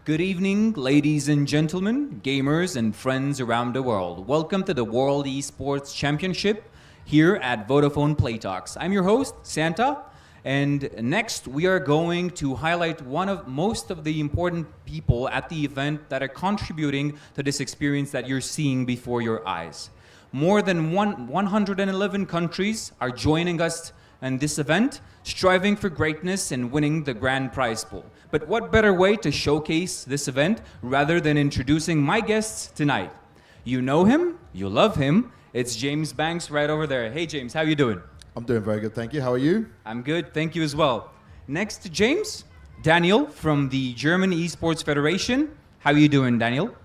Good evening, ladies and gentlemen, gamers and friends around the world. Welcome to the World Esports Championship here at Vodafone Play Talks. I'm your host, Santa, and next we are going to highlight one of most of the important people at the event that are contributing to this experience that you're seeing before your eyes. More than 111 countries are joining us in this event, striving for greatness and winning the grand prize pool. But what better way to showcase this event rather than introducing my guests tonight? You know him, you love him. It's James Banks right over there. Hey James, how you doing? I'm doing very good, thank you. How are you? I'm good, thank you as well. Next to James, Daniel from the German Esports Federation. How you doing, Daniel?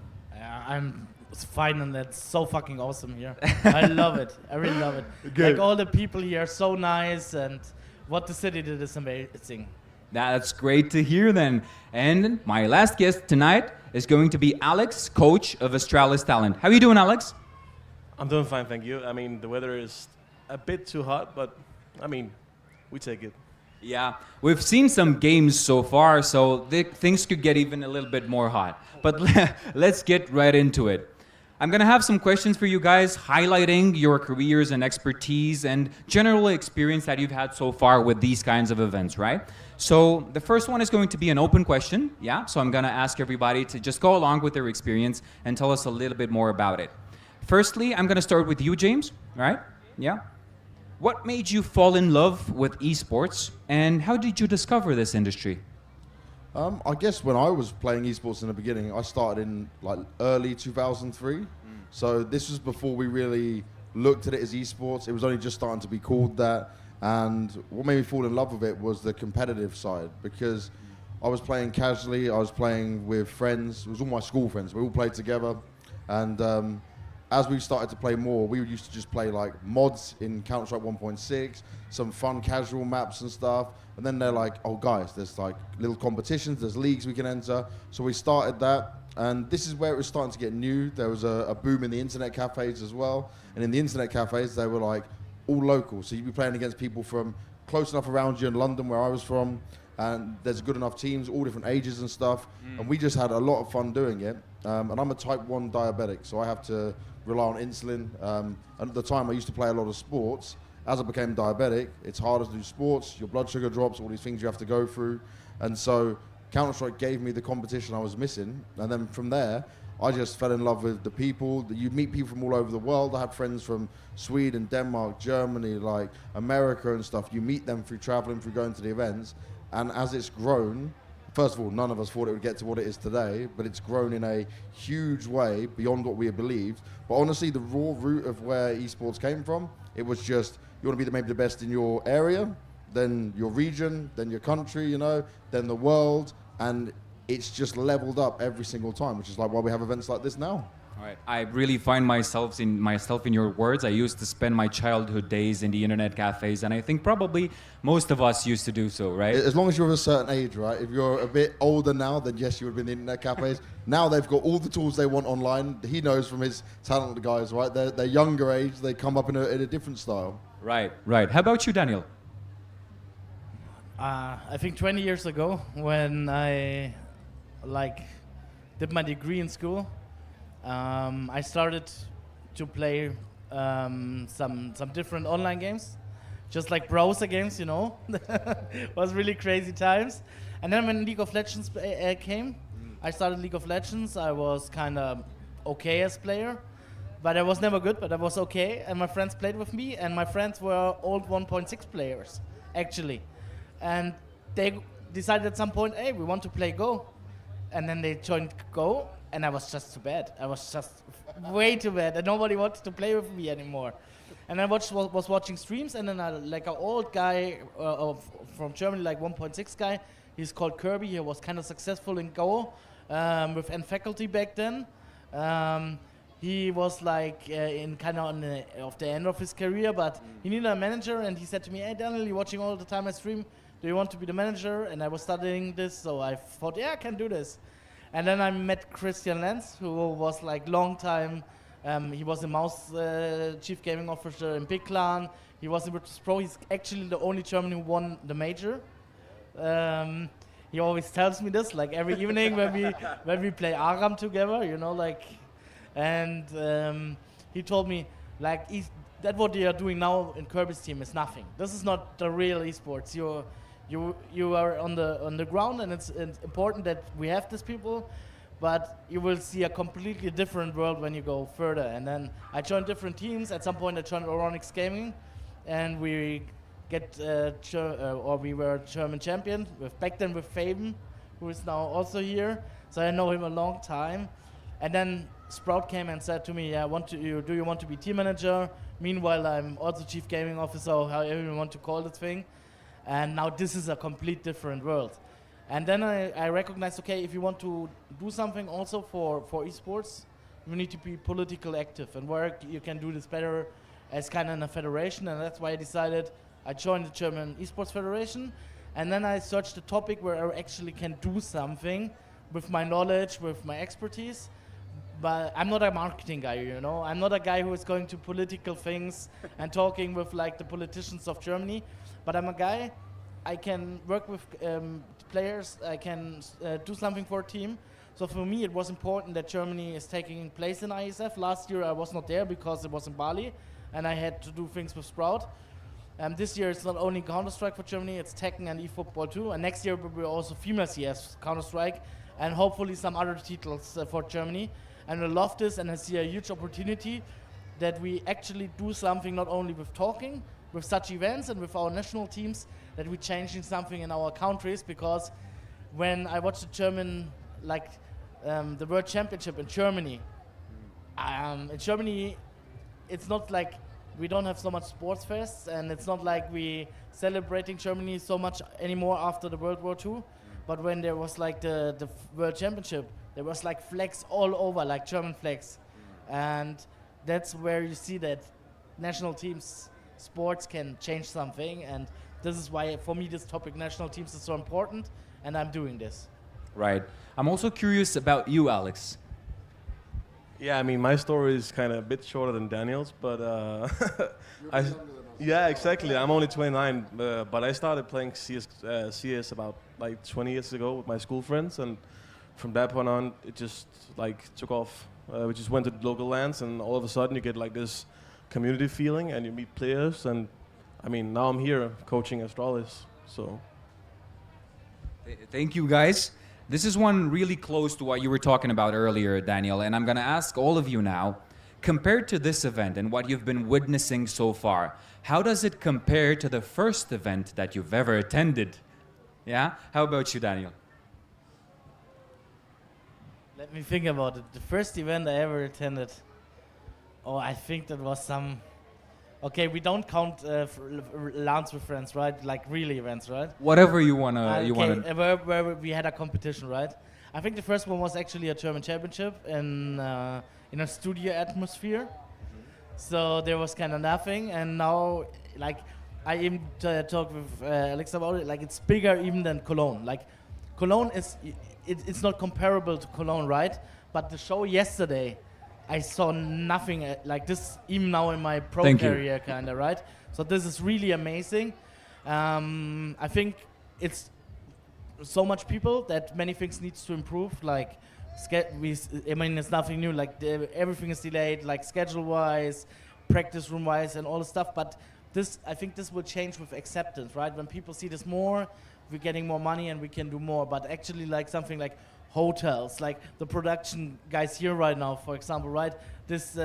I'm fine, and that's so fucking awesome here. I love it. I really love it. Good. Like, all the people here are so nice, and what the city did is amazing. That's great to hear then. And my last guest tonight is going to be Alex, coach of Astralis Talent. How are you doing, Alex? I'm doing fine, thank you. I mean, the weather is a bit too hot, but I mean, we take it. Yeah, we've seen some games so far, so things could get even a little bit more hot. But let's get right into it. I'm going to have some questions for you guys highlighting your careers and expertise and general experience that you've had so far with these kinds of events, right? So the first one is going to be an open question, yeah? So I'm going to ask everybody to just go along with their experience and tell us a little bit more about it. Firstly, I'm going to start with you, James, right? Yeah? What made you fall in love with esports, and how did you discover this industry? I guess when I was playing esports in the beginning, I started in like early 2003. So this was before we really looked at it as esports. It was only just starting to be called that. And what made me fall in love with it was the competitive side, because I was playing casually, I was playing with friends. It was all my school friends. We all played together. And as we started to play more, we used to just play like mods in Counter-Strike 1.6, some fun casual maps and stuff. And then they're like, oh guys, there's like little competitions, there's leagues we can enter. So we started that, and this is where it was starting to get new. There was a boom in the internet cafes as well. And in the internet cafes, they were like all local. So you'd be playing against people from close enough around you in London, where I was from. And there's good enough teams, all different ages and stuff. And we just had a lot of fun doing it. And I'm a type 1 diabetic, so I have to rely on insulin. And at the time, I used to play a lot of sports. As I became diabetic, it's harder to do sports. Your blood sugar drops, all these things you have to go through. And so Counter-Strike gave me the competition I was missing. And then from there, I just fell in love with the people. You meet people from all over the world. I had friends from Sweden, Denmark, Germany, like America and stuff. You meet them through traveling, through going to the events. And as it's grown, first of all, none of us thought it would get to what it is today, but it's grown in a huge way beyond what we had believed. But honestly, the raw root of where esports came from, it was just, you want to be maybe the best in your area, then your region, then your country, you know, then the world, and it's just leveled up every single time, which is like why we have events like this now. All right. I really find myself in your words. I used to spend my childhood days in the internet cafes, and I think probably most of us used to do so, right? As long as you're of a certain age, right? If you're a bit older now, then yes, you would have been in the internet cafes. Now they've got all the tools they want online. He knows from his talented guys, right? They're younger age, they come up in a different style. Right, right. How about you, Daniel? I think 20 years ago, when I did my degree in school, I started to play some different online games, just like browser games, you know. It was really crazy times. And then when League of Legends came, I started League of Legends. I was kind of okay as player, but I was never good, but I was okay. And my friends played with me, and my friends were old 1.6 players, actually. And they decided at some point, hey, we want to play Go. And then they joined Go, and I was just too bad. I was just way too bad, and nobody wanted to play with me anymore. And I was watching streams, and then like an old guy from Germany, like 1.6 guy, he's called Kirby. He was kind of successful in Go with N faculty back then. He was like in kind of of the end of his career, but he needed a manager, and he said to me, hey Daniel, you're watching all the time I stream, do you want to be the manager? And I was studying this, so I thought, yeah, I can do this. And then I met Christian Lenz, who was like long time, he was a Mouse chief gaming officer in Big Clan, he was in Virtus Pro, he's actually the only German who won the major. he always tells me this, like every evening when we play Aram together, you know, like, and he told me like that what they are doing now in Kirby's team is nothing. This is not the real esports. You are on the ground, and it's important that we have these people, but you will see a completely different world when you go further. And then I joined different teams. At some point I joined Oronix Gaming, and we we were German champion back then with Faben, who is now also here. So I know him a long time. And then Sprout came and said to me, "Yeah, do you want to be team manager?" Meanwhile, I'm also chief gaming officer, or however you want to call the thing. And now this is a complete different world. And then I recognized, okay, if you want to do something also for esports, you need to be politically active and work. You can do this better as kind of a federation, and that's why I decided I joined the German Esports Federation. And then I searched a topic where I actually can do something with my knowledge, with my expertise. But I'm not a marketing guy, you know. I'm not a guy who is going to political things and talking with like the politicians of Germany. But I'm a guy, I can work with players, I can do something for a team. So for me, it was important that Germany is taking place in IESF. Last year I was not there because it was in Bali, and I had to do things with Sprout. This year it's not only Counter-Strike for Germany, it's Tekken and eFootball too. And next year will be also female CS Counter-Strike, and hopefully some other titles for Germany. And I love this, and I see a huge opportunity that we actually do something not only with talking, with such events and with our national teams, that we're changing something in our countries. Because when I watch the German, like the World Championship in Germany, it's not like we don't have so much sports fests, and it's not like we celebrating Germany so much anymore after the World War II. But when there was like the World Championship, there was like flags all over, like German flags. And that's where you see that national teams, sports can change something. And this is why, for me, this topic, national teams, is so important, and I'm doing this. Right. I'm also curious about you, Alex. Yeah, I mean, my story is kind of a bit shorter than Daniel's, but yeah, exactly. I'm only 29, but I started playing CS about like 20 years ago with my school friends, and from that point on, it just like took off. We just went to the local lands, and all of a sudden you get like this community feeling, and you meet players, and I mean, now I'm here coaching Astralis, so. Thank you, guys. This is one really close to what you were talking about earlier, Daniel, and I'm going to ask all of you now, compared to this event and what you've been witnessing so far, how does it compare to the first event that you've ever attended? Yeah? How about you, Daniel? Let me think about it. The first event I ever attended, I think that was some... Okay, we don't count LANs with friends, right? Like real events, right? Whatever you wanna. Where we had a competition, right? I think the first one was actually a German championship in a studio atmosphere. So there was kind of nothing, and now, like, I even talked with Alex about it. Like, it's bigger even than Cologne. Like, Cologne is, it's not comparable to Cologne, right? But the show yesterday, I saw nothing like this, even now in my pro career, kind of, right? So this is really amazing. I think it's so much people that many things needs to improve. Like, I mean, it's nothing new. Like, everything is delayed, like schedule-wise, practice room-wise, and all the stuff. But this, I think, this will change with acceptance, right? When people see this more, we're getting more money and we can do more. But actually, like something like hotels, like the production guys here right now, for example, right? This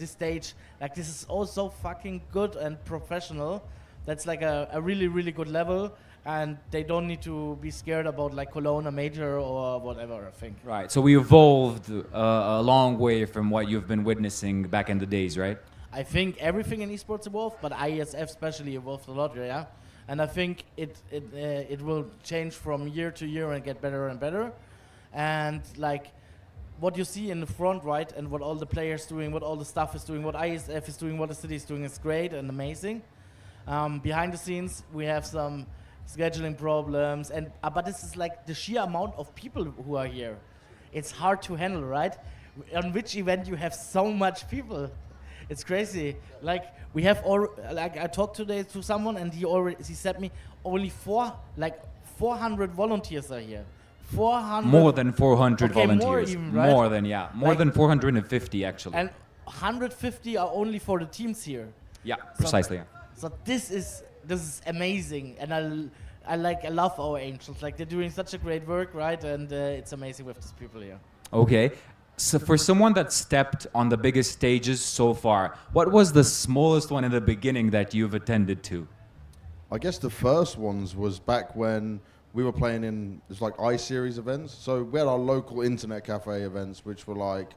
stage, like, this is all so fucking good and professional. That's like a really, really good level, and they don't need to be scared about like Cologne, a major or whatever, I think. Right, so we evolved a long way from what you've been witnessing back in the days, right? I think everything in esports evolved, but IESF especially evolved a lot, yeah? And I think it will change from year to year and get better and better. And like what you see in the front, right, and what all the players doing, what all the staff is doing, what IESF is doing, what the city is doing is great and amazing. Behind the scenes, we have some scheduling problems, and but this is like the sheer amount of people who are here. It's hard to handle, right? On which event you have so much people? it's crazy. Like we have all. Like I talked today to someone, and he said me only 400 volunteers are here. 400. More than 400 Okay, more volunteers. even, right? More than, yeah. More Like- than 450, actually. And 150 are only for the teams here. Yeah, precisely. Yeah. So this is amazing, and I love our Angels. Like they're doing such a great work, right? And it's amazing with these people here. Okay. So for someone that stepped on the biggest stages so far, what was the smallest one in the beginning that you've attended to? I guess the first ones was back when we were playing in, it's like I-Series events. So we had our local internet cafe events, which were like,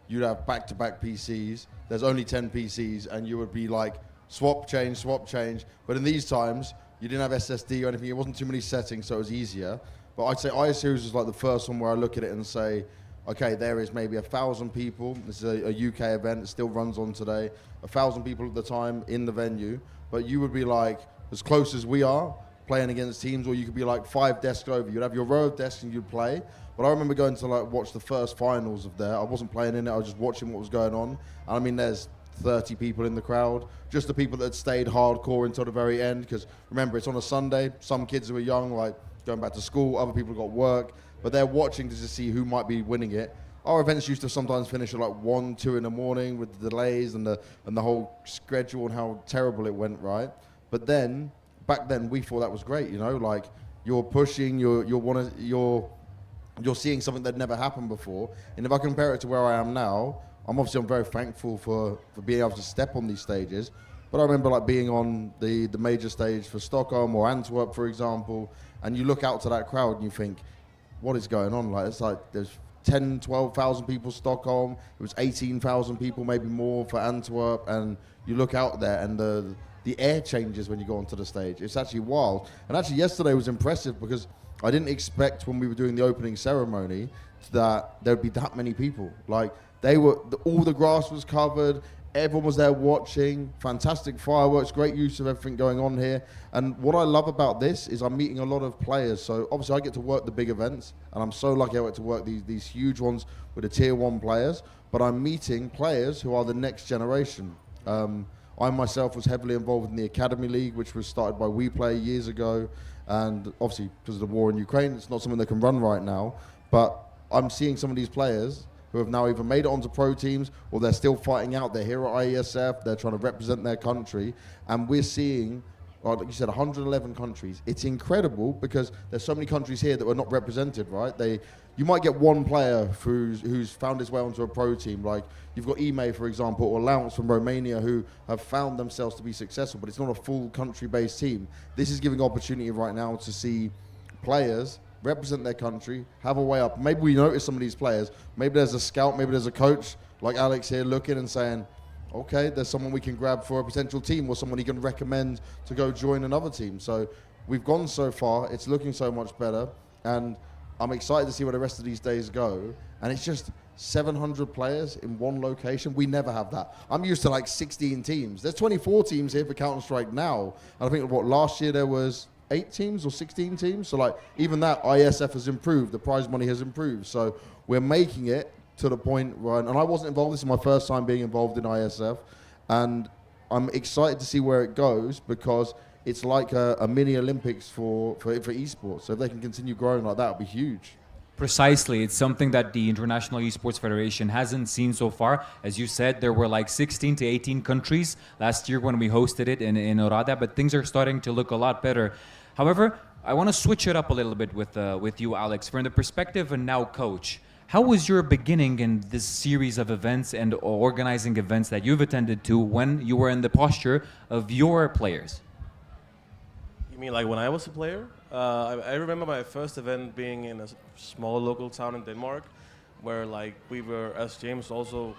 you'd have back-to-back PCs. There's only 10 PCs, and you would be like, swap, change. But in these times, you didn't have SSD or anything. It wasn't too many settings, so it was easier. But I'd say I-Series was like the first one where I look at it and say, okay, there is maybe 1,000 people. This is a UK event. It still runs on today. 1,000 people at the time in the venue. But you would be like, as close as we are, playing against teams, or you could be like 5 desks over. You'd have your row of desks and you'd play. But I remember going to like watch the first finals of there. I wasn't playing in it. I was just watching what was going on. And I mean, there's 30 people in the crowd. Just the people that had stayed hardcore until the very end. Because remember, it's on a Sunday. Some kids who are young, like going back to school. Other people got work. But they're watching to just see who might be winning it. Our events used to sometimes finish at like 1, 2 in the morning with the delays and the whole schedule and how terrible it went, right? But then, back then, we thought that was great, you know? Like, you're pushing, you're seeing something that never happened before. And if I compare it to where I am now, I'm very thankful for being able to step on these stages. But I remember like being on the major stage for Stockholm or Antwerp, for example, and you look out to that crowd and you think, what is going on? Like, it's like there's 10, 12,000 people Stockholm. It was 18,000 people, maybe more for Antwerp. And you look out there and the air changes when you go onto the stage. It's actually wild. And actually yesterday was impressive because I didn't expect when we were doing the opening ceremony that there would be that many people. Like all the grass was covered. Everyone was there watching. Fantastic fireworks, great use of everything going on here. And what I love about this is I'm meeting a lot of players. So obviously I get to work the big events, and I'm so lucky I get to work these huge ones with the tier 1 players. But I'm meeting players who are the next generation. I myself was heavily involved in the Academy League, which was started by WePlay years ago. And obviously because of the war in Ukraine, it's not something that can run right now. But I'm seeing some of these players who have now either made it onto pro teams or they're still fighting out. They're here at IESF. They're trying to represent their country. And we're seeing, like you said, 111 countries. It's incredible because there's so many countries here that were not represented, right? You might get one player who's found his way onto a pro team. Like you've got Ime, for example, or Largos from Romania who have found themselves to be successful, but it's not a full country-based team. This is giving opportunity right now to see players represent their country, have a way up. Maybe we notice some of these players. Maybe there's a scout, maybe there's a coach like Alex here looking and saying, okay, there's someone we can grab for a potential team or someone he can recommend to go join another team. So we've gone so far. It's looking so much better. And I'm excited to see where the rest of these days go. And it's just 700 players in one location. We never have that. I'm used to like 16 teams. There's 24 teams here for Counter-Strike now. And I think last year there was 8 teams or 16 teams. So like even that IESF has improved. The prize money has improved. So we're making it to the point where, and I wasn't involved. This is my first time being involved in IESF. And I'm excited to see where it goes because it's like a mini Olympics for esports. So if they can continue growing like that, it'll be huge. Precisely. It's something that the International Esports Federation hasn't seen so far. As you said, there were like 16 to 18 countries last year when we hosted it in Orada, but things are starting to look a lot better. However, I want to switch it up a little bit with you, Alex. From the perspective of now coach, how was your beginning in this series of events and organizing events that you've attended to when you were in the posture of your players? You mean like when I was a player? I remember my first event being in a small local town in Denmark, where like we were, as James, also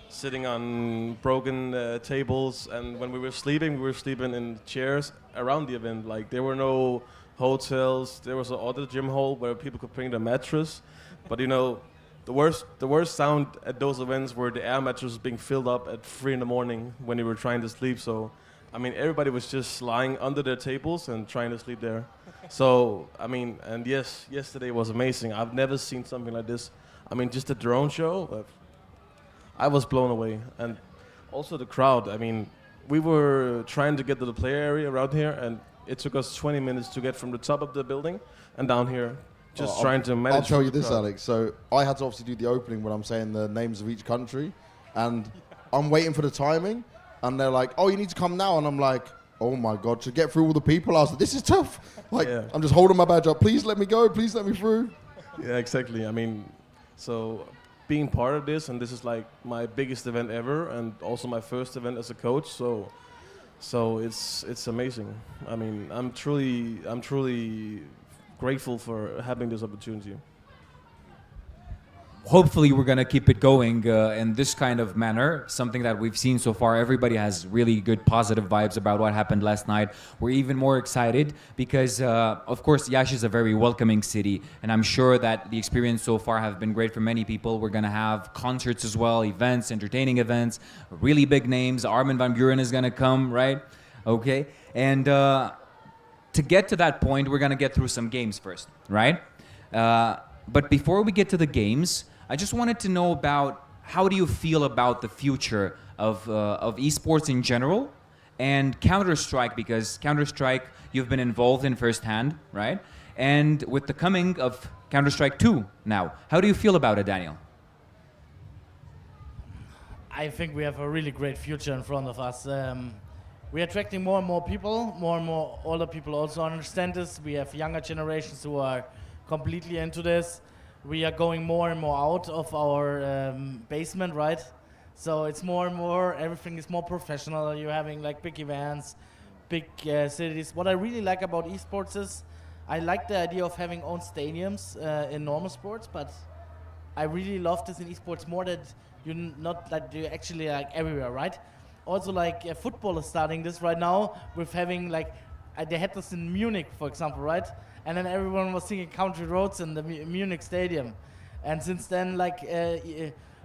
sitting on broken tables, and when we were sleeping in chairs around the event. Like there were no hotels. There was an other gym hall where people could bring their mattress, but you know, the worst sound at those events were the air mattress being filled up at 3 in the morning when you were trying to sleep. So, I mean, everybody was just lying under their tables and trying to sleep there. So, I mean, and yes, yesterday was amazing. I've never seen something like this. I mean, just a drone show. I was blown away. And also the crowd. I mean, we were trying to get to the player area around here, and it took us 20 minutes to get from the top of the building and down here, just trying to manage. I'll tell you the this, crowd. Alex. So I had to obviously do the opening when I'm saying the names of each country, and I'm waiting for the timing, and they're like, "Oh, you need to come now," and I'm like, "Oh my God!" To get through all the people, I was like, "This is tough." Like, Yeah. I'm just holding my badge up. Please let me go. Please let me through. Yeah, exactly. I mean, so being part of this, and this is like my biggest event ever, and also my first event as a coach. So it's amazing. I mean, I'm truly grateful for having this opportunity. Hopefully we're going to keep it going in this kind of manner, something that we've seen so far. Everybody has really good positive vibes about what happened last night. We're even more excited because of course Yash is a very welcoming city, and I'm sure that the experience so far have been great for many people. We're going to have concerts as well, events, entertaining events, really big names. Armin van Buren is going to come, right? Okay, and to get to that point, we're going to get through some games first, right? But before we get to the games, I just wanted to know about how do you feel about the future of esports in general and Counter-Strike, because Counter-Strike you've been involved in firsthand, right? And with the coming of Counter-Strike 2 now, how do you feel about it, Daniel? I think we have a really great future in front of us. We're attracting more and more people, more and more older people also understand this. We have younger generations who are completely into this. We are going more and more out of our basement, right? So it's more and more, everything is more professional. You're having like big events, big cities. What I really like about esports is I like the idea of having own stadiums in normal sports, but I really love this in esports more that you're not like you're actually like everywhere, right? Also like football is starting this right now with having like, they had this in Munich, for example, right? And then everyone was singing Country Roads in the Munich stadium. And since then, like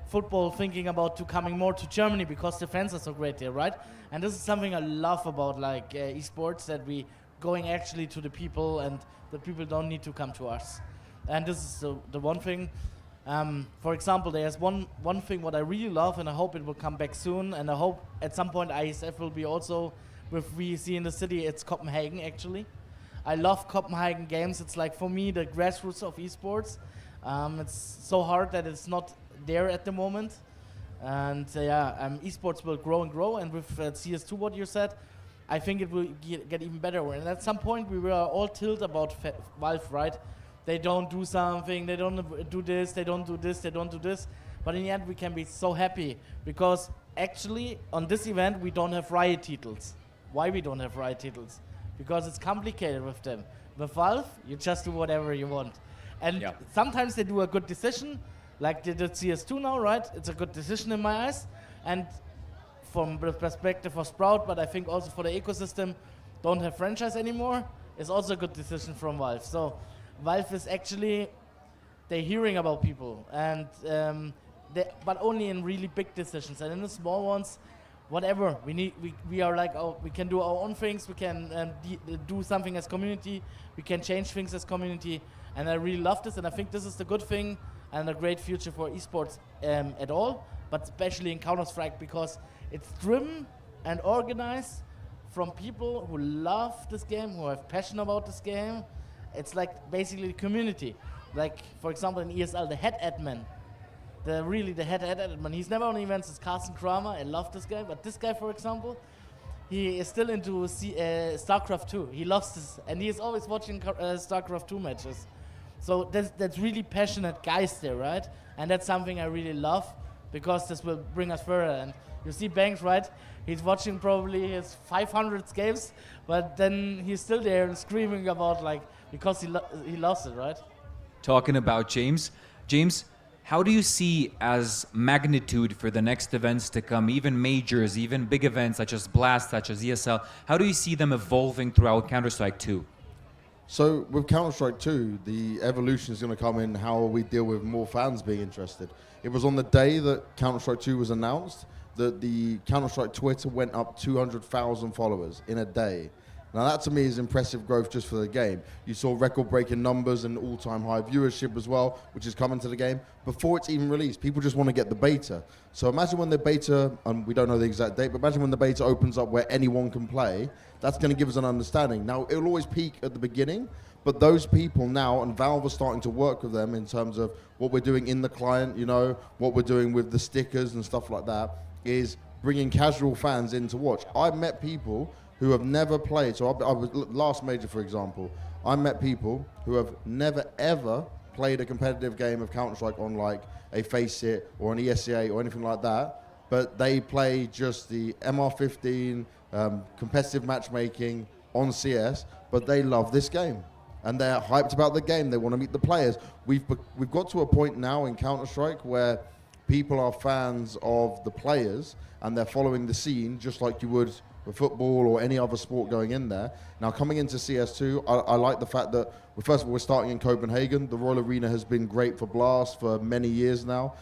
football thinking about to coming more to Germany because the fans are so great there, right? And this is something I love about like esports, that we going actually to the people and the people don't need to come to us. And this is the one thing. For example, there's one thing what I really love, and I hope it will come back soon, and I hope at some point IESF will be also with VC in the city. It's Copenhagen actually. I love Copenhagen games. It's like for me the grassroots of esports. It's so hard that it's not there at the moment, and esports will grow and grow. And with CS2, what you said, I think it will get even better. And at some point we were all tilted about Valve, right? They don't do something, they don't do this, they don't do this, they don't do this. But in the end, we can be so happy because actually on this event, we don't have riot titles. Why we don't have riot titles? Because it's complicated with them. With Valve, you just do whatever you want. And sometimes they do a good decision, like they did CS2 now, right? It's a good decision in my eyes. And from the perspective of Sprout, but I think also for the ecosystem, don't have franchise anymore, is also a good decision from Valve. So Valve is actually, they're hearing about people, and but only in really big decisions. And in the small ones, whatever we are like, we can do our own things. We can do something as community. We can change things as community, and I really love this. And I think this is the good thing and a great future for esports at all, but especially in Counter-Strike, because it's driven and organized from people who love this game, who have passion about this game. It's like basically the community. Like, for example, in ESL, the head admin, the head admin, he's never on events, it's Carsten Kramer. I love this guy, but this guy, for example, he is still into StarCraft 2. He loves this, and he is always watching StarCraft 2 matches. So that's really passionate guys there, right? And that's something I really love, because this will bring us further. And you see Banks, right? He's watching probably his 500 games, but then he's still there and screaming about, like, because he loves it, right? Talking about James, how do you see as magnitude for the next events to come, even majors, even big events such as Blast, such as ESL, how do you see them evolving throughout Counter-Strike 2? So with Counter-Strike 2, the evolution is going to come in how we deal with more fans being interested. It was on the day that Counter-Strike 2 was announced that the Counter-Strike Twitter went up 200,000 followers in a day. Now that to me is impressive growth just for the game. You saw record-breaking numbers and all-time high viewership as well, which is coming to the game. Before it's even released, people just want to get the beta. So imagine when the beta, and we don't know the exact date, but imagine when the beta opens up where anyone can play, that's going to give us an understanding. Now, it'll always peak at the beginning, but those people now, and Valve are starting to work with them in terms of what we're doing in the client, you know, what we're doing with the stickers and stuff like that, is bringing casual fans in to watch. I've met people who have never played. So I was last major, for example. I met people who have never ever played a competitive game of Counter-Strike on like a Faceit or an ESEA or anything like that, but they play just the MR15 competitive matchmaking on CS, but they love this game and they're hyped about the game. They want to meet the players. We've got to a point now in Counter-Strike where people are fans of the players and they're following the scene just like you would for football or any other sport going in there. Now, coming into CS2, I like the fact that, well, first of all, we're starting in Copenhagen. The Royal Arena has been great for Blast for many years now.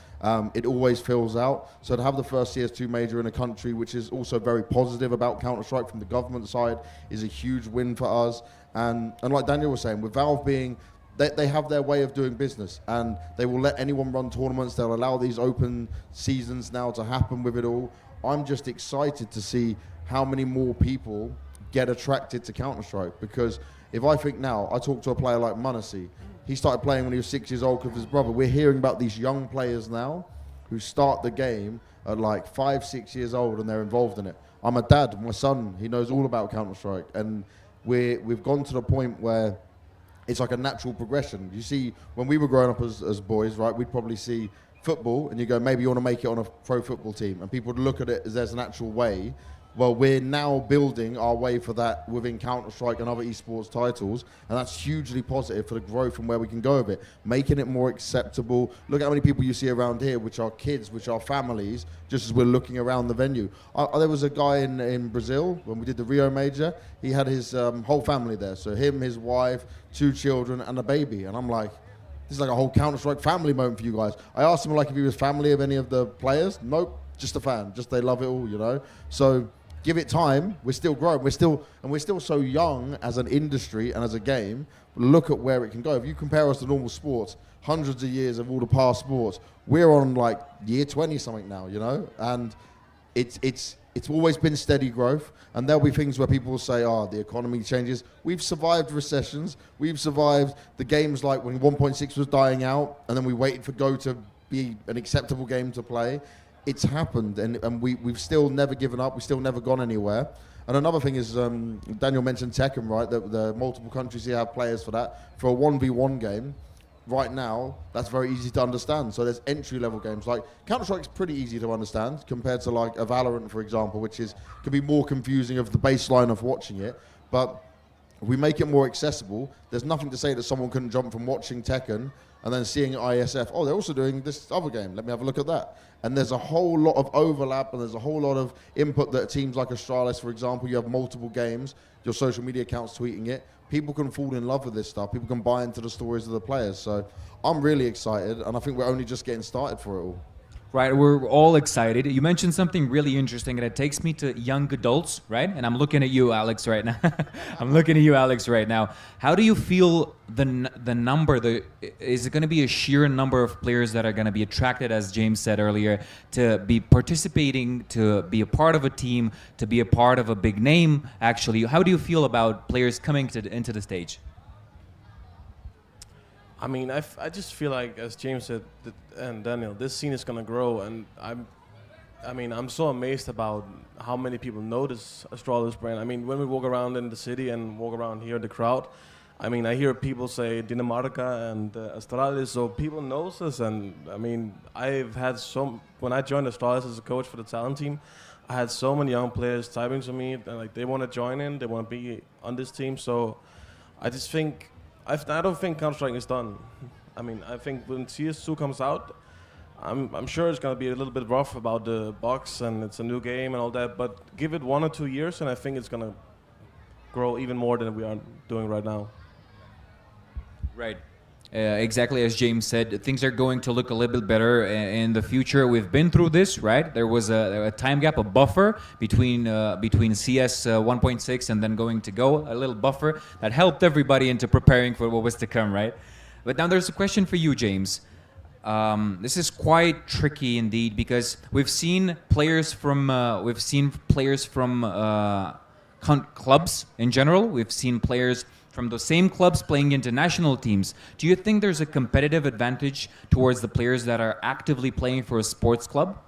It always fills out. So to have the first CS2 major in a country which is also very positive about Counter-Strike from the government side is a huge win for us. And like Daniel was saying, with Valve being, they have their way of doing business and they will let anyone run tournaments. They'll allow these open seasons now to happen with it all. I'm just excited to see how many more people get attracted to Counter-Strike, because if I think now, I talked to a player like Munacy, he started playing when he was 6 years old with his brother. We're hearing about these young players now who start the game at like 5, 6 years old and they're involved in it. I'm a dad, my son, he knows all about Counter-Strike, and we've gone to the point where it's like a natural progression. You see, when we were growing up as boys, right, we'd probably see football and you go, maybe you want to make it on a pro football team, and people would look at it as there's an actual way. Well, we're now building our way for that within Counter-Strike and other esports titles, and that's hugely positive for the growth and where we can go with it, making it more acceptable. Look at how many people you see around here, which are kids, which are families, just as we're looking around the venue. There was a guy in Brazil, when we did the Rio Major, he had his whole family there. So him, his wife, 2 children, and a baby. And I'm like, this is like a whole Counter-Strike family moment for you guys. I asked him like if he was family of any of the players. Nope, just a fan. Just they love it all, you know? So give it time. We're still growing. We're still so young as an industry and as a game. Look at where it can go. If you compare us to normal sports, hundreds of years of all the past sports, we're on like year 20 something now, you know? And it's always been steady growth. And there'll be things where people will say, the economy changes. We've survived recessions. We've survived the games like when 1.6 was dying out and then we waited for Go to be an acceptable game to play. It's happened, and we've still never given up. We've still never gone anywhere. And another thing is, Daniel mentioned Tekken, right? The multiple countries here have players for that. For a 1v1 game, right now, that's very easy to understand. So there's entry-level games. Like, Counter-Strike's pretty easy to understand compared to, like, a Valorant, for example, which can be more confusing of the baseline of watching it. But if we make it more accessible, there's nothing to say that someone couldn't jump from watching Tekken and then seeing IESF, they're also doing this other game. Let me have a look at that. And there's a whole lot of overlap and there's a whole lot of input that teams like Astralis, for example, you have multiple games, your social media accounts tweeting it. People can fall in love with this stuff. People can buy into the stories of the players. So I'm really excited, and I think we're only just getting started for it all. Right, we're all excited. You mentioned something really interesting, and it takes me to young adults, right? And I'm looking at you, Alex, right now. I'm looking at you, Alex, right now. How do you feel the number? Is it going to be a sheer number of players that are going to be attracted, as James said earlier, to be participating, to be a part of a team, to be a part of a big name, actually? How do you feel about players coming into the stage? I mean, I just feel like, as James said and Daniel, this scene is gonna grow, and I'm so amazed about how many people notice Astralis brand. I mean, when we walk around in the city and walk around here in the crowd, I mean, I hear people say Dinamarca and Astralis, so people knows us. And I mean, when I joined Astralis as a coach for the talent team, I had so many young players typing to me, and like they want to join in, they want to be on this team. So I just think. I don't think Counter-Strike is done. I mean, I think when CS2 comes out, I'm sure it's going to be a little bit rough about the box and it's a new game and all that, but give it 1 or 2 years and I think it's going to grow even more than we are doing right now. Right. Exactly as James said, things are going to look a little bit better in the future. We've been through this, right? There was a time gap, a buffer between CS 1.6 and then going to Go, a little buffer that helped everybody into preparing for what was to come, right? But now there's a question for you, James. This is quite tricky indeed because we've seen players from clubs in general. We've seen players from the same clubs playing international teams. Do you think there's a competitive advantage towards the players that are actively playing for a sports club?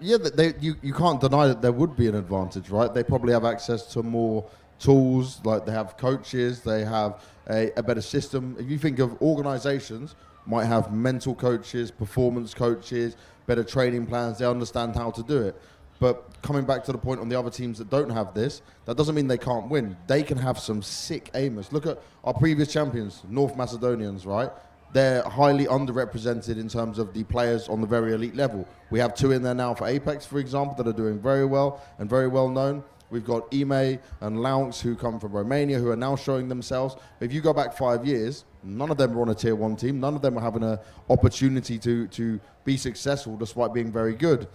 Yeah, you can't deny that there would be an advantage, right? They probably have access to more tools, like they have coaches, they have a better system. If you think of organizations, might have mental coaches, performance coaches, better training plans, they understand how to do it. But coming back to the point on the other teams that don't have this, that doesn't mean they can't win. They can have some sick aimers. Look at our previous champions, North Macedonians, right? They're highly underrepresented in terms of the players on the very elite level. We have 2 in there now for Apex, for example, that are doing very well and very well known. We've got Ime and Launx who come from Romania who are now showing themselves. If you go back 5 years, none of them were on a tier 1 team. None of them were having an opportunity to be successful despite being very good.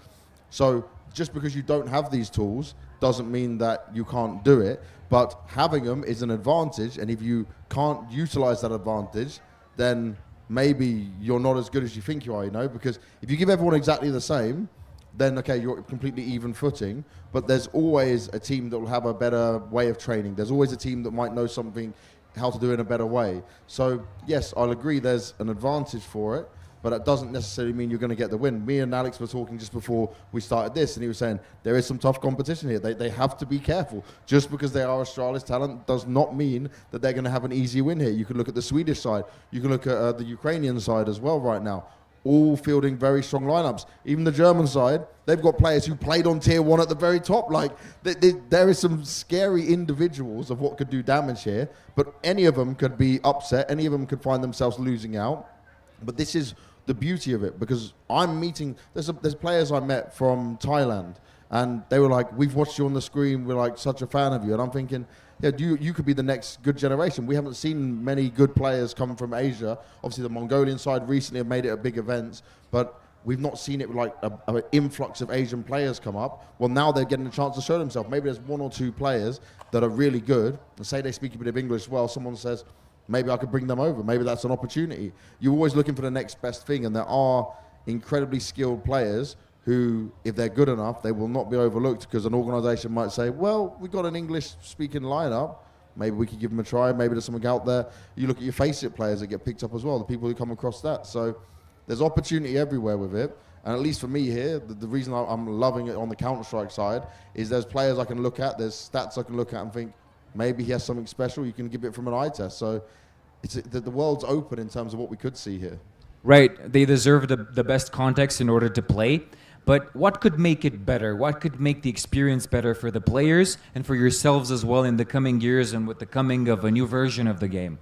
So just because you don't have these tools doesn't mean that you can't do it, but having them is an advantage, and if you can't utilize that advantage, then maybe you're not as good as you think you are, because if you give everyone exactly the same, then okay, you're completely even footing, but there's always a team that will have a better way of training. There's always a team that might know something, how to do it in a better way. So yes, I'll agree there's an advantage for it, but that doesn't necessarily mean you're going to get the win. Me and Alex were talking just before we started this, and he was saying there is some tough competition here. They have to be careful. Just because they are Astralis talent does not mean that they're going to have an easy win here. You can look at the Swedish side. You can look at the Ukrainian side as well right now. All fielding very strong lineups. Even the German side, they've got players who played on tier 1 at the very top. Like, there is some scary individuals of what could do damage here, but any of them could be upset. Any of them could find themselves losing out. But this is the beauty of it, because I'm meeting, there's players I met from Thailand, and they were like, we've watched you on the screen, we're like such a fan of you. And I'm thinking, yeah, you could be the next good generation. We haven't seen many good players come from Asia. Obviously the Mongolian side recently have made it a big event, but we've not seen it like an influx of Asian players come up. Well, now they're getting a chance to show themselves. Maybe there's 1 or 2 players that are really good, and say they speak a bit of English well, someone says, maybe I could bring them over. Maybe that's an opportunity. You're always looking for the next best thing, and there are incredibly skilled players who, if they're good enough, they will not be overlooked, because an organization might say, well, we've got an English-speaking lineup. Maybe we could give them a try. Maybe there's something out there. You look at your face-it players that get picked up as well, the people who come across that. So there's opportunity everywhere with it. And at least for me here, the reason I'm loving it on the Counter-Strike side is there's players I can look at, there's stats I can look at and think, maybe he has something special. You can give it from an eye test. So the world's open in terms of what we could see here. Right. They deserve the best context in order to play. But what could make it better? What could make the experience better for the players and for yourselves as well in the coming years and with the coming of a new version of the game?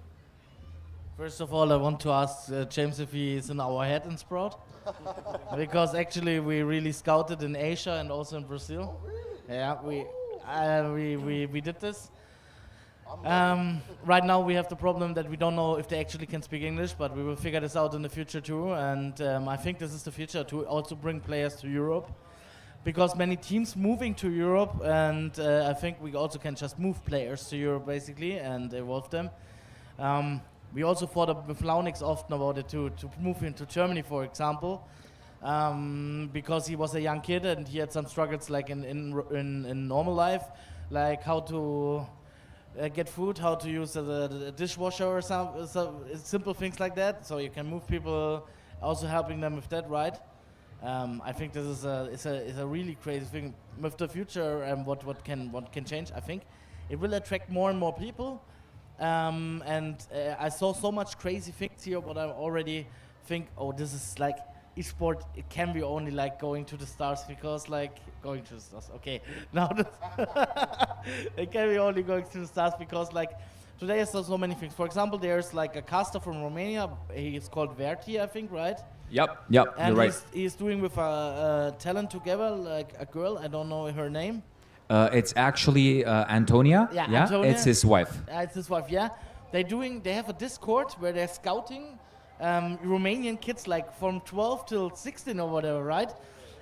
First of all, I want to ask James if he is in our head in Sprout. Because actually we really scouted in Asia and also in Brazil. Oh, really? Yeah, we did this. Right now we have the problem that we don't know if they actually can speak English, but we will figure this out in the future too. And I think this is the future to also bring players to Europe, because many teams moving to Europe, and I think we also can just move players to Europe basically and evolve them. We also thought with Launix often about it to move into Germany, for example, because he was a young kid and he had some struggles like in normal life, like how to get food, how to use the dishwasher or some simple things like that. So you can move people, also helping them with that, right? I think this is a really crazy thing with the future and what can change. I think it will attract more and more people. I saw so much crazy things here, but I already think, oh, this is like Esports. It can be only like going to the stars, because like going to the stars. Okay, now it can be only going to the stars because like today there's so many things. For example, there's like a caster from Romania. He's called Verti, I think, right? Yep, And you're right. he's doing with a talent together, like a girl. I don't know her name. It's actually Antonia. Yeah, Antonia. It's his wife. It's his wife, yeah. They have a Discord where they're scouting Romanian kids like from 12 till 16 or whatever, right?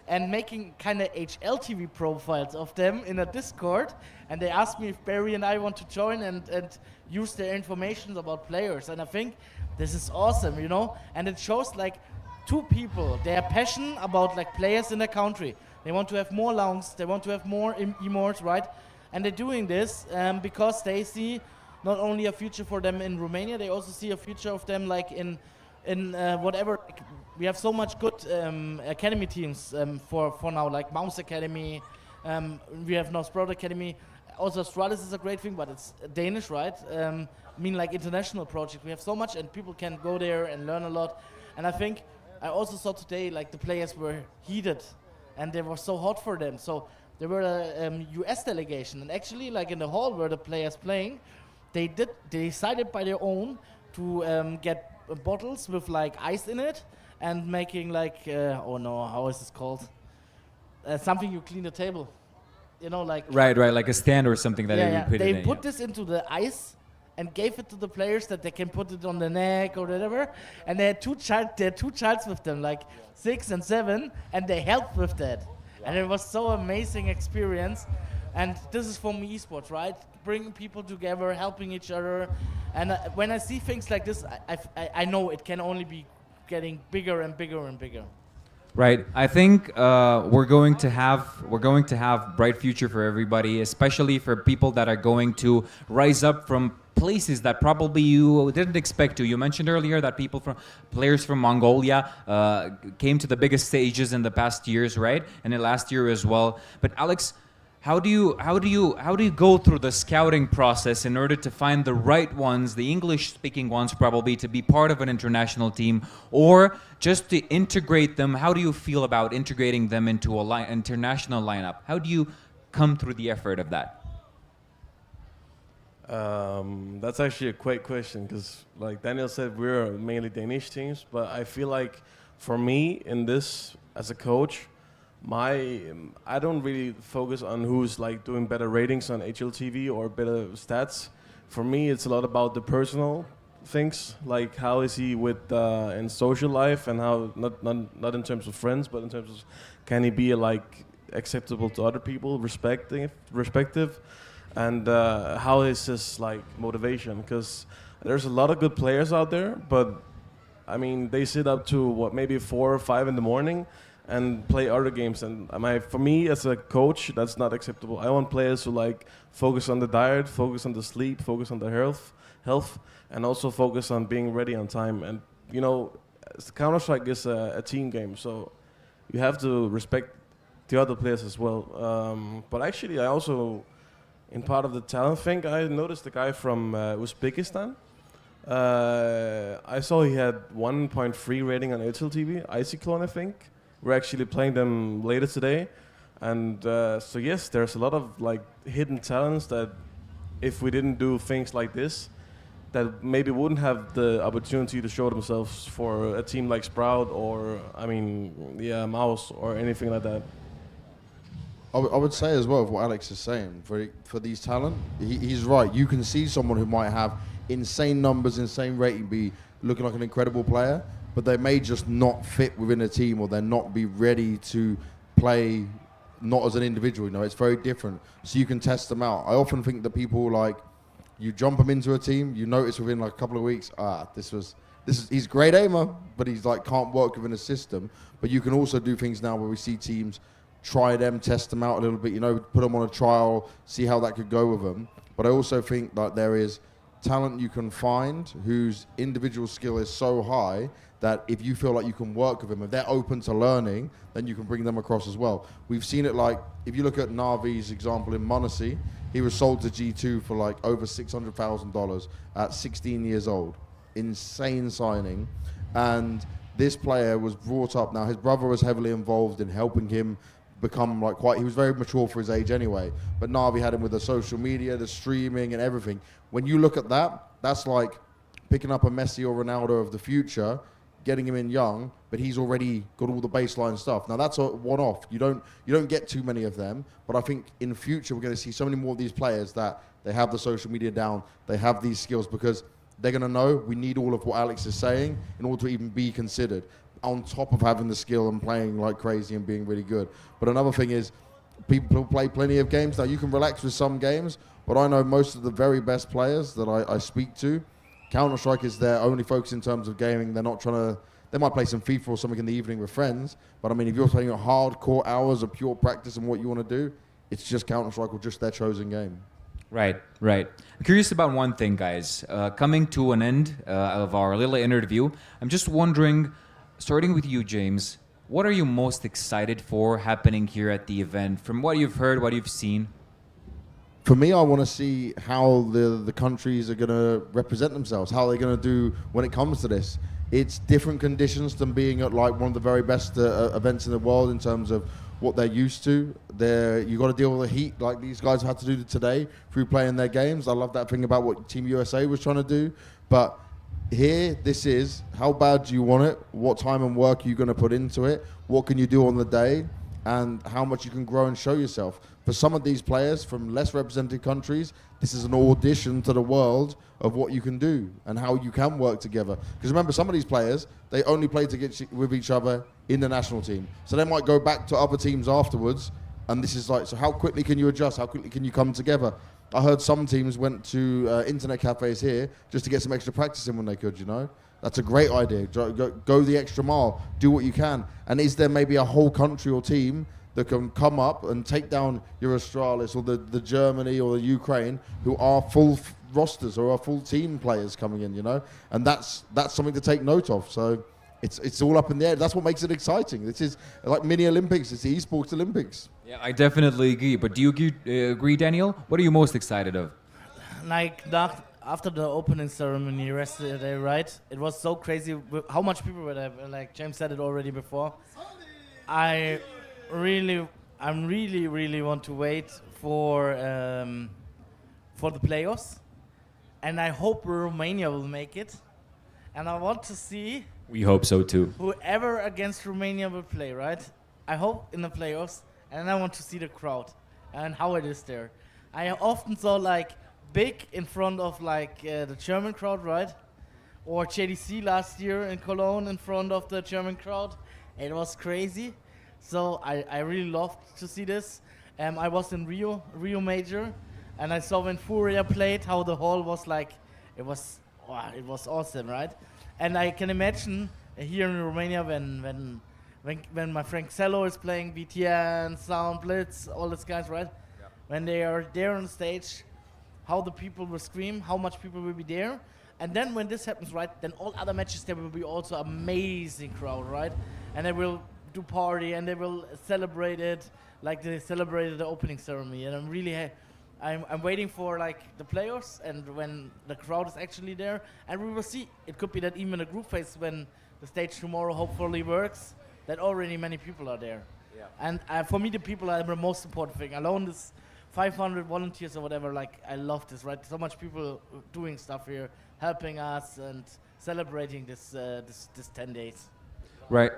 And making kind of HLTV profiles of them in a Discord. And they asked me if Barry and I want to join and use their information about players. And I think this is awesome, you know? And it shows like two people, they are passionate about like players in their country. They want to have more lungs, they want to have more emotes, right? And they're doing this because they see not only a future for them in Romania, they also see a future of them like in whatever. Like, we have so much good academy teams for now, like Mouse Academy. We have now Sprout Academy. Also, Astralis is a great thing, but it's Danish, right? I mean, like international project. We have so much, and people can go there and learn a lot. And I think I also saw today, like the players were heated, and they were so hot for them. So there were a US delegation, and actually, like in the hall where the players playing, they decided by their own to get bottles with like ice in it and making like oh no, how is this called? Something you clean the table, you know, like Right, like a stand or something that you put they it in. put this into the ice and gave it to the players that they can put it on the neck or whatever. And they had two childs with them, like 6 and 7, and they helped with that. And it was so amazing experience. And this is for me esports, right? Bringing people together, helping each other. And when I see things like this, I know it can only be getting bigger and bigger and bigger. Right. I think we're going to have bright future for everybody, especially for people that are going to rise up from places that probably you didn't expect to. You mentioned earlier that players from Mongolia came to the biggest stages in the past years, right? And in last year as well. But Alex, how do you go through the scouting process in order to find the right ones, the English-speaking ones probably, to be part of an international team, or just to integrate them? How do you feel about integrating them into a international lineup? How do you come through the effort of that? That's actually a great question because, like Daniel said, we're mainly Danish teams, but I feel like for me in this as a coach, I don't really focus on who's like doing better ratings on HLTV or better stats. For me, it's a lot about the personal things, like how is he with in social life and how not in terms of friends, but in terms of can he be like acceptable to other people, respective, and how is his like motivation? Because there's a lot of good players out there, but I mean they sit up to maybe 4 or 5 in the morning and play other games, and for me as a coach, that's not acceptable. I want players who like focus on the diet, focus on the sleep, focus on the health, and also focus on being ready on time. And you know, Counter-Strike is a team game, so you have to respect the other players as well. But actually, I also, in part of the talent thing, I noticed the guy from Uzbekistan. I saw he had 1.3 rating on HLTV, Icyclone, I think. We're actually playing them later today, and so yes, there's a lot of like hidden talents that if we didn't do things like this, that maybe wouldn't have the opportunity to show themselves for a team like Sprout or Mouse or anything like that. I would say as well, what Alex is saying, for these talent, he's right. You can see someone who might have insane numbers, insane rating, be looking like an incredible player, but they may just not fit within a team, or they're not be ready to play not as an individual. You know, it's very different. So you can test them out. I often think that people, like, you jump them into a team, you notice within like a couple of weeks, he's a great aimer, but he's like can't work within a system. But you can also do things now where we see teams try them, test them out a little bit, you know, put them on a trial, see how that could go with them. But I also think that there is talent you can find whose individual skill is so high that if you feel like you can work with them, if they're open to learning, then you can bring them across as well. We've seen it, like, if you look at Navi's example in Munacy, he was sold to G2 for like over $600,000 at 16 years old. Insane signing. And this player was brought up. Now, his brother was heavily involved in helping him become like he was very mature for his age anyway. But Navi had him with the social media, the streaming and everything. When you look at that, that's like picking up a Messi or Ronaldo of the future, getting him in young, but he's already got all the baseline stuff. Now that's a one-off. You don't get too many of them, but I think in future we're going to see so many more of these players that they have the social media down, they have these skills, because they're going to know we need all of what Alex is saying in order to even be considered, on top of having the skill and playing like crazy and being really good. But another thing is, people play plenty of games. Now, you can relax with some games, but I know most of the very best players that I speak to, Counter-Strike is their only focus in terms of gaming. They're not trying to... They might play some FIFA or something in the evening with friends, but I mean, if you're playing hardcore hours of pure practice and what you want to do, it's just Counter-Strike or just their chosen game. Right. I'm curious about one thing, guys. Coming to an end of our little interview, I'm just wondering, starting with you, James, what are you most excited for happening here at the event? From what you've heard, what you've seen? For me, I want to see how the countries are going to represent themselves, how they're going to do when it comes to this. It's different conditions than being at like one of the very best events in the world in terms of what they're used to. You got to deal with the heat like these guys have had to do today through playing their games. I love that thing about what Team USA was trying to do. But here, this is, how bad do you want it? What time and work are you going to put into it? What can you do on the day? And how much you can grow and show yourself. For some of these players from less represented countries, this is an audition to the world of what you can do and how you can work together. Because remember, some of these players, they only play with each other in the national team. So they might go back to other teams afterwards, and this is like, so how quickly can you adjust? How quickly can you come together? I heard some teams went to internet cafes here just to get some extra practice in when they could, you know? That's a great idea. Go the extra mile. Do what you can. And is there maybe a whole country or team that can come up and take down your Astralis or the Germany or the Ukraine who are full rosters or are full team players coming in, you know? And that's something to take note of. So it's all up in the air. That's what makes it exciting. This is like mini Olympics. It's the Esports Olympics. Yeah, I definitely agree. But do you agree, Daniel? What are you most excited of? Like after the opening ceremony yesterday, right? It was so crazy how much people were there. Like James said it already before. I really want to wait for the playoffs, and I hope Romania will make it. And I want to see. We hope so too. Whoever against Romania will play, right? I hope in the playoffs, and I want to see the crowd and how it is there. I often saw like big in front of like the German crowd, right? Or JDC last year in Cologne in front of the German crowd. It was crazy. So I really loved to see this. I was in Rio Major, and I saw when Furia played how the hall was like. It was awesome, right? And I can imagine here in Romania when my friend Cello is playing VTN, Sound Blitz, all these guys, right? Yeah. When they are there on stage, how the people will scream, how much people will be there. And then when this happens, right, then all other matches there will be also amazing crowd, right? And they will do party and they will celebrate it like they celebrated the opening ceremony. And I'm really I'm waiting for like the playoffs and when the crowd is actually there, and we will see. It could be that even the group phase, when the stage tomorrow hopefully works, that already many people are there. Yeah. And for me, the people are the most important thing. Alone, this 500 volunteers or whatever, like I love this, right? So much people doing stuff here, helping us and celebrating this 10 days. Right.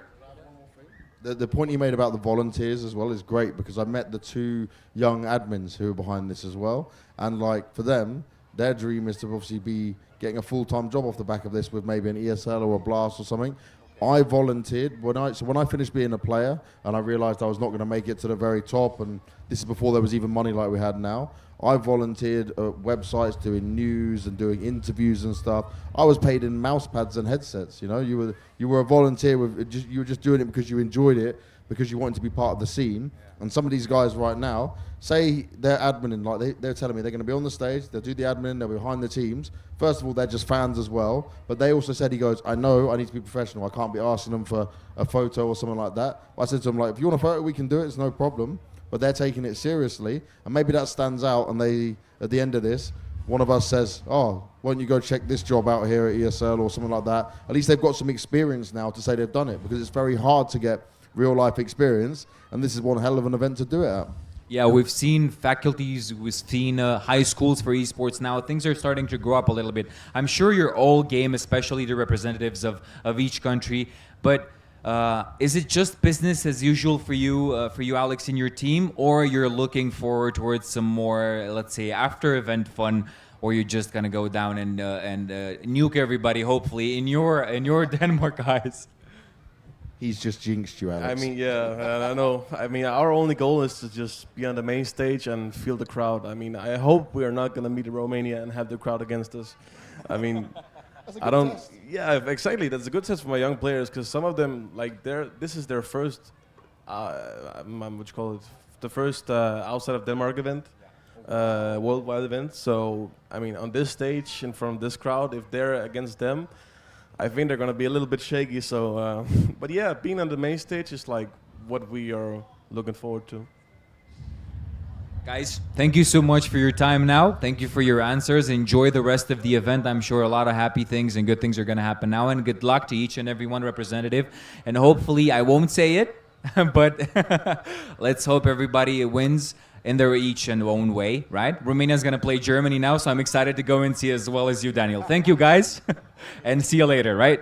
The point you made about the volunteers as well is great, because I met the two young admins who are behind this as well. And like for them, their dream is to obviously be getting a full-time job off the back of this with maybe an ESL or a Blast or something. I volunteered when I finished being a player and I realized I was not going to make it to the very top, and this is before there was even money like we had now. I volunteered at websites doing news and doing interviews and stuff. I was paid in mouse pads and headsets. You know, you were a volunteer you were just doing it because you enjoyed it, because you wanted to be part of the scene. And some of these guys right now, say they're adminning, like they're telling me they're going to be on the stage, they'll do the admin, they'll be behind the teams. First of all, they're just fans as well. But they also said, he goes, I know I need to be professional. I can't be asking them for a photo or something like that. But I said to them, like, if you want a photo, we can do it. It's no problem. But they're taking it seriously. And maybe that stands out. And they, at the end of this, one of us says, oh, why don't you go check this job out here at ESL or something like that. At least they've got some experience now to say they've done it, because it's very hard to get real life experience. And this is one hell of an event to do it at. Yeah, we've seen faculties, we've seen high schools for esports now. Things are starting to grow up a little bit. I'm sure you're all game, especially the representatives of each country. But is it just business as usual for you, Alex, and your team? Or you're looking forward towards some more, let's say, after-event fun? or you're just gonna go down and nuke everybody, hopefully, in your Denmark eyes? He's just jinxed you, Alex. I mean, yeah, I know. I mean, our only goal is to just be on the main stage and feel the crowd. I mean, I hope we are not going to meet Romania and have the crowd against us. I mean, I don't. Test. Yeah, exactly. That's a good test for my young players because some of them, like, this is their first, what you call it, the first outside of Denmark event, worldwide event. So, I mean, on this stage in front of this crowd, if they're against them, I think they're going to be a little bit shaky. So, but yeah, being on the main stage is like what we are looking forward to. Guys, thank you so much for your time now. Thank you for your answers. Enjoy the rest of the event. I'm sure a lot of happy things and good things are going to happen now. And good luck to each and every one representative. And hopefully, I won't say it, but let's hope everybody wins in their each and own way, right? Romania's going to play Germany now, so I'm excited to go and see as well as you, Daniel. Thank you, guys, and see you later, right?